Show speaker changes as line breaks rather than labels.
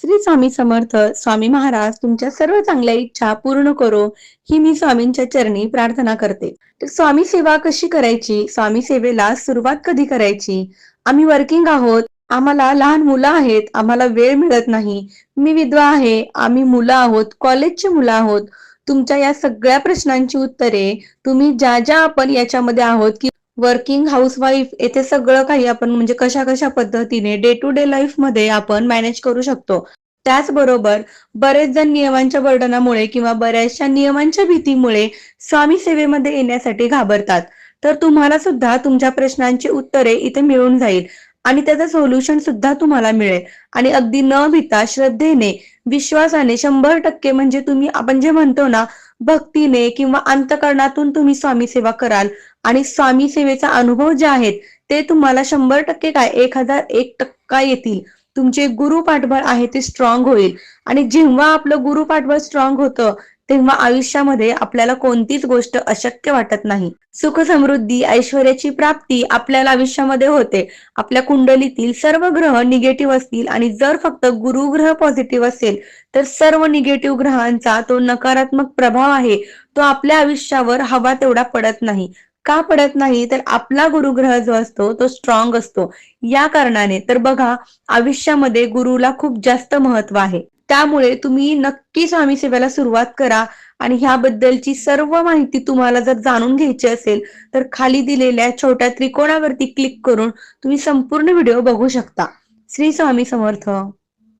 श्री स्वामी समर्थ. स्वामी महाराज तुमच्या सर्व चांगल्या इच्छा पूर्ण करो, ही मी स्वामींच्या चरणी प्रार्थना करते. तर स्वामी सेवा कशी करायची, स्वामी सेवेला सुरुवात कधी करायची? आम्ही वर्किंग आहोत, आम्हाला लहान मुलं आहेत, आम्हाला वेळ मिळत नाही, मी विधवा आहे, आम्ही मुलं आहोत, कॉलेजची मुलं आहोत. तुमच्या या सगळ्या प्रश्नांची उत्तरे तुम्ही ज्या ज्या आपण याच्यामध्ये आहोत की वर्किंग हाऊसवाईफ, येथे सगळं काही आपण म्हणजे कशा कशा पद्धतीने डे टू डे लाईफ मध्ये आपण मॅनेज करू शकतो. त्याचबरोबर बरेच जण नियमांच्या बर्डनामुळे किंवा बऱ्याचशा नियमांच्या भीतीमुळे स्वामी सेवेमध्ये येण्यासाठी घाबरतात. तर तुम्हाला सुद्धा तुमच्या प्रश्नांची उत्तरे इथे मिळून जाईल आणि त्याचं सोल्युशन सुद्धा तुम्हाला मिळेल. आणि अगदी न भीता श्रद्धेने, विश्वासाने 100% म्हणजे तुम्ही आपण जे म्हणतो ना, भक्तीने किंवा अंतःकरणातून तुम्ही स्वामी सेवा कराल आणि स्वामी सेवेचा अनुभव जे आहेत ते तुम्हाला 100% काय 1001% येतील. तुमचे गुरु पाठबळ आहे ते स्ट्रॉंग होईल आणि जेव्हा आपलं गुरु पाठबळ स्ट्रॉंग होतं तेव्हा आयुष्यामध्ये आपल्याला कोणतीच गोष्ट अशक्य वाटत नाही. सुख समृद्धी ऐश्वर्याची प्राप्ती आपल्याला आयुष्यामध्ये होते. आपल्या कुंडलीतील सर्व ग्रह निगेटिव्ह असतील आणि जर फक्त गुरु ग्रह पॉझिटिव्ह असेल तर सर्व निगेटिव्ह ग्रहांचा तो नकारात्मक प्रभाव आहे तो आपल्या आयुष्यावर हवा तेवढा पडत नाही. का पडत नाही? तर आपला गुरुग्रह जो असतो तो स्ट्रॉंग असतो. या कारणाने तर बघा, आयुष्यामध्ये गुरुला खूप जास्त महत्व आहे. त्यामुळे तुम्ही नक्की स्वामी सेवेला सुरुवात करा आणि ह्याबद्दलची सर्व माहिती तुम्हाला जर जाणून घ्यायची असेल तर खाली दिलेल्या छोट्या त्रिकोणावरती क्लिक करून तुम्ही संपूर्ण व्हिडिओ बघू शकता. श्री स्वामी समर्थ.